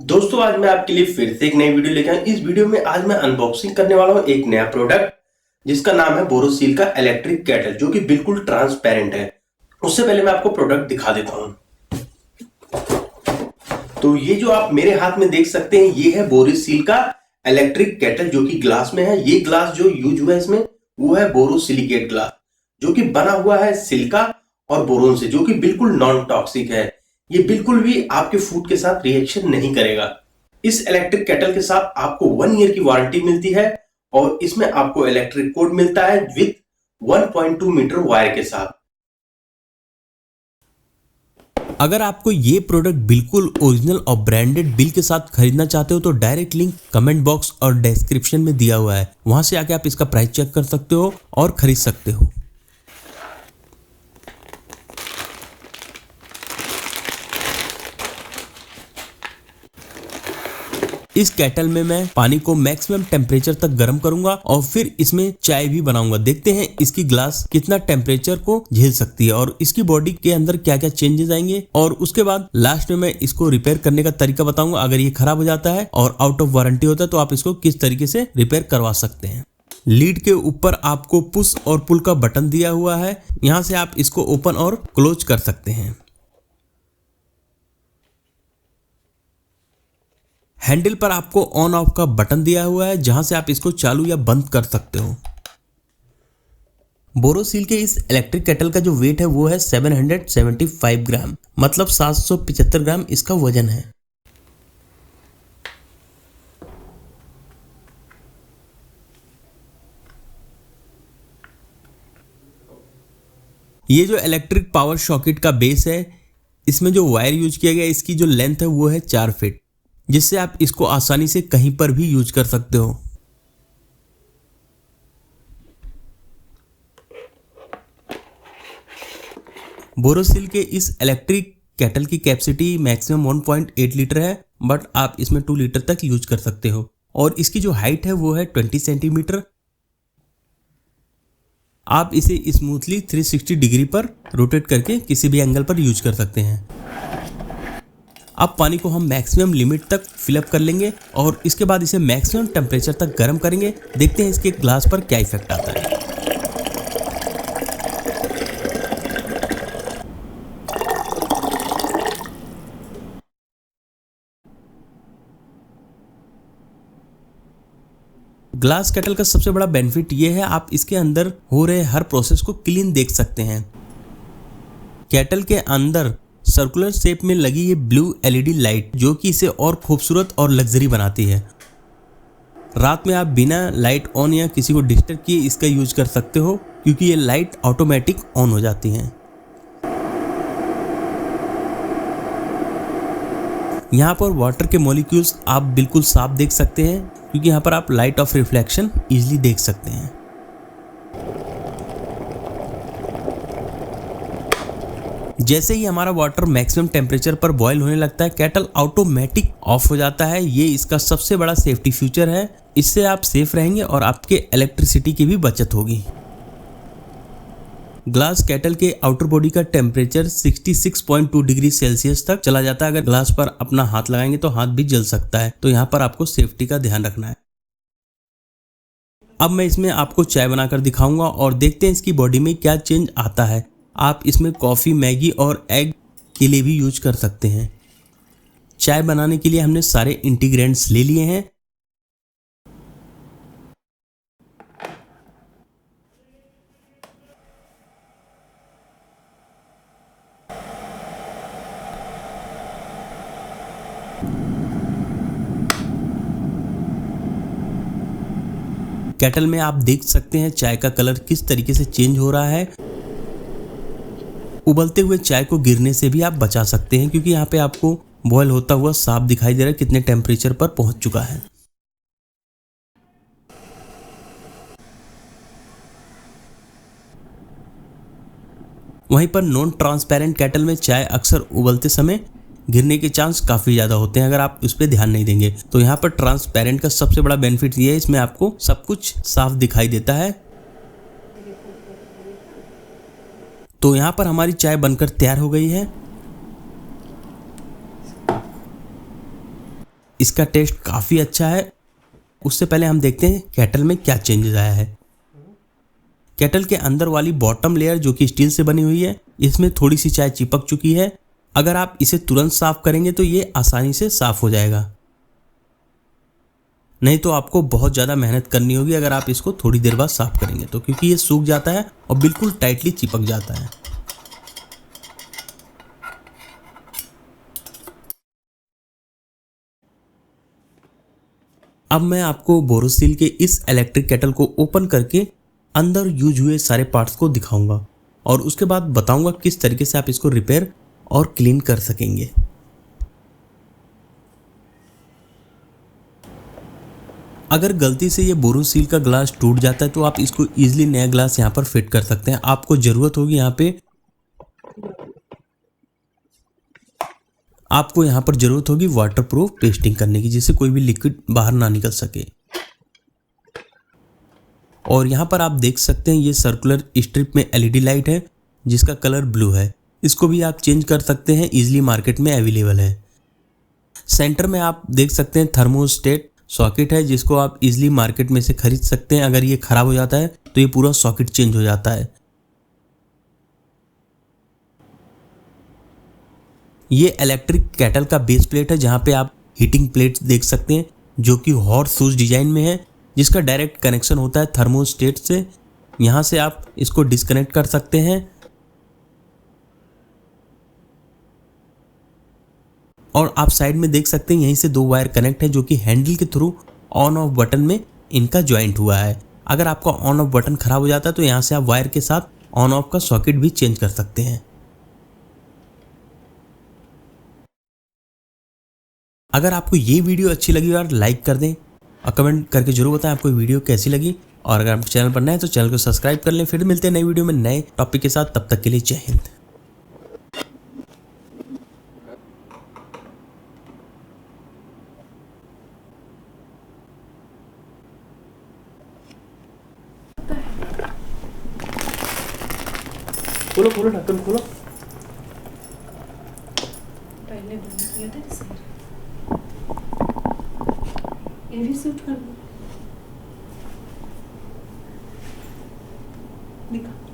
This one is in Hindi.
दोस्तों आज मैं आपके लिए फिर से एक नई वीडियो लेकर आया। इस वीडियो में आज मैं अनबॉक्सिंग करने वाला हूँ एक नया प्रोडक्ट जिसका नाम है बोरोसिल का इलेक्ट्रिक केटल, जो कि बिल्कुल ट्रांसपेरेंट है। उससे पहले मैं आपको प्रोडक्ट दिखा देता हूँ। तो ये जो आप मेरे हाथ में देख सकते हैं ये है बोरोसिल का इलेक्ट्रिक केटल, जो कि ग्लास में है। ये ग्लास जो यूज हुआ है इसमें वो है बोरोसिलिकेट ग्लास, जो कि बना हुआ है सिलिका और बोरोन से, जो कि बिल्कुल नॉन टॉक्सिक है। ये बिल्कुल भी आपके फूड के साथ रिएक्शन नहीं करेगा। इस इलेक्ट्रिक केटल के साथ आपको 1 ईयर की वारंटी मिलती है और इसमें आपको इलेक्ट्रिक कोड मिलता है विद 1.2 मीटर वायर के साथ। अगर आपको ये प्रोडक्ट बिल्कुल ओरिजिनल और ब्रांडेड बिल के साथ खरीदना चाहते हो तो डायरेक्ट लिंक कमेंट बॉक्स और डिस्क्रिप्शन में दिया हुआ है, वहां से आके आप इसका प्राइस चेक कर सकते हो और खरीद सकते हो। इस केटल में मैं पानी को मैक्सिमम टेम्परेचर तक गर्म करूंगा और फिर इसमें चाय भी बनाऊंगा। देखते हैं इसकी ग्लास कितना टेम्परेचर को झेल सकती है और इसकी बॉडी के अंदर क्या क्या चेंजेस आएंगे, और उसके बाद लास्ट में मैं इसको रिपेयर करने का तरीका बताऊंगा। अगर ये खराब हो जाता है और आउट ऑफ वारंटी होता है तो आप इसको किस तरीके से रिपेयर करवा सकते हैं। लीड के ऊपर आपको पुश और पुल का बटन दिया हुआ है, यहाँ से आप इसको ओपन और क्लोज कर सकते हैं। हैंडल पर आपको ऑन ऑफ का बटन दिया हुआ है, जहां से आप इसको चालू या बंद कर सकते हो। बोरोसिल के इस इलेक्ट्रिक केटल का जो वेट है वो है 775 ग्राम, मतलब 775 ग्राम इसका वजन है। ये जो इलेक्ट्रिक पावर सॉकेट का बेस है, इसमें जो वायर यूज किया गया है इसकी जो लेंथ है वो है 4 फीट, जिससे आप इसको आसानी से कहीं पर भी यूज कर सकते हो। बोरोसिल के इस इलेक्ट्रिक केटल की कैपेसिटी मैक्सिमम 1.8 लीटर है, बट आप इसमें 2 लीटर तक यूज कर सकते हो। और इसकी जो हाइट है वो है 20 सेंटीमीटर। आप इसे स्मूथली 360 डिग्री पर रोटेट करके किसी भी एंगल पर यूज कर सकते हैं। अब पानी को हम मैक्सिमम लिमिट तक फिलअप कर लेंगे और इसके बाद इसे मैक्सिमम टेम्परेचर तक गर्म करेंगे। देखते हैं इसके ग्लास पर क्या इफेक्ट आता है। ग्लास केटल का सबसे बड़ा बेनिफिट ये है, आप इसके अंदर हो रहे हर प्रोसेस को क्लीन देख सकते हैं। केटल के अंदर सर्कुलर शेप में लगी ये ब्लू एलईडी लाइट, जो कि इसे और खूबसूरत और लग्जरी बनाती है। रात में आप बिना लाइट ऑन या किसी को डिस्टर्ब किए इसका यूज कर सकते हो, क्योंकि ये लाइट ऑटोमेटिक ऑन हो जाती हैं। यहाँ पर वाटर के मॉलिक्यूल्स आप बिल्कुल साफ देख सकते हैं, क्योंकि यहाँ पर आप लाइट ऑफ रिफ्लेक्शन इजीली देख सकते हैं। जैसे ही हमारा वाटर मैक्सिमम टेम्परेचर पर बॉईल होने लगता है, केटल ऑटोमेटिक ऑफ हो जाता है। ये इसका सबसे बड़ा सेफ्टी फीचर है। इससे आप सेफ रहेंगे और आपके इलेक्ट्रिसिटी की भी बचत होगी। ग्लास केटल के आउटर बॉडी का टेम्परेचर 66.2 डिग्री सेल्सियस तक चला जाता है। अगर ग्लास पर अपना हाथ लगाएंगे तो हाथ भी जल सकता है, तो यहाँ पर आपको सेफ्टी का ध्यान रखना है। अब मैं इसमें आपको चाय बनाकर दिखाऊंगा और देखते हैं इसकी बॉडी में क्या चेंज आता है। आप इसमें कॉफ़ी, मैगी और एग के लिए भी यूज कर सकते हैं। चाय बनाने के लिए हमने सारे इंग्रेडिएंट्स ले लिए हैं। केटल में आप देख सकते हैं चाय का कलर किस तरीके से चेंज हो रहा है। उबलते हुए चाय को गिरने से भी आप बचा सकते हैं, क्योंकि यहाँ पे आपको बॉयल होता हुआ साफ दिखाई दे रहा है कितने टेम्परेचर पर पहुंच चुका है। वहीं पर नॉन ट्रांसपेरेंट केटल में चाय अक्सर उबलते समय गिरने के चांस काफ़ी ज़्यादा होते हैं, अगर आप उस पर ध्यान नहीं देंगे। तो यहाँ पर ट्रांसपेरेंट का सबसे बड़ा बेनिफिट ये है, इसमें आपको सब कुछ साफ दिखाई देता है। तो यहाँ पर हमारी चाय बनकर तैयार हो गई है। इसका टेस्ट काफ़ी अच्छा है। उससे पहले हम देखते हैं केटल में क्या चेंजेस आया है। केटल के अंदर वाली बॉटम लेयर जो कि स्टील से बनी हुई है, इसमें थोड़ी सी चाय चिपक चुकी है। अगर आप इसे तुरंत साफ करेंगे तो ये आसानी से साफ हो जाएगा, नहीं तो आपको बहुत ज़्यादा मेहनत करनी होगी अगर आप इसको थोड़ी देर बाद साफ करेंगे तो, क्योंकि ये सूख जाता है और बिल्कुल टाइटली चिपक जाता है। अब मैं आपको बोरोसिल के इस इलेक्ट्रिक केटल को ओपन करके अंदर यूज हुए सारे पार्ट्स को दिखाऊंगा और उसके बाद बताऊंगा किस तरीके से आप इसको रिपेयर और क्लीन कर सकेंगे। अगर गलती से ये बोरोसिल का ग्लास टूट जाता है तो आप इसको इजीली नया ग्लास यहाँ पर फिट कर सकते हैं। आपको ज़रूरत होगी यहाँ पर ज़रूरत होगी वाटरप्रूफ पेस्टिंग करने की, जिससे कोई भी लिक्विड बाहर ना निकल सके। और यहाँ पर आप देख सकते हैं ये सर्कुलर स्ट्रिप में एलईडी लाइट है जिसका कलर ब्लू है। इसको भी आप चेंज कर सकते हैं, इजीली मार्केट में अवेलेबल है। सेंटर में आप देख सकते हैं थर्मोस्टेट सॉकेट है जिसको आप इजीली मार्केट में से खरीद सकते हैं। अगर ये खराब हो जाता है तो ये पूरा सॉकेट चेंज हो जाता है। ये इलेक्ट्रिक केटल का बेस प्लेट है जहाँ पे आप हीटिंग प्लेट्स देख सकते हैं जो कि हॉर्स शूज डिजाइन में है, जिसका डायरेक्ट कनेक्शन होता है थर्मोस्टेट से। यहाँ से आप इसको डिस्कनेक्ट कर सकते हैं और आप साइड में देख सकते हैं यहीं से 2 वायर कनेक्ट है जो कि हैंडल के थ्रू ऑन ऑफ बटन में इनका ज्वाइंट हुआ है। अगर आपका ऑन ऑफ बटन खराब हो जाता है तो यहाँ से आप वायर के साथ ऑन ऑफ का सॉकेट भी चेंज कर सकते हैं। अगर आपको ये वीडियो अच्छी लगी यार लाइक कर दें और कमेंट करके जरूर बताएं आपको वीडियो कैसी लगी। और अगर आप चैनल पर नए हैं तो चैनल को सब्सक्राइब कर लें। फिर मिलते हैं नई वीडियो में नए टॉपिक के साथ, तब तक के लिए जय हिंद। खोलो खोलो ढक्कन खोलो। पहले बंद किया था इसे। ये भी सूट कर दो। दिखा।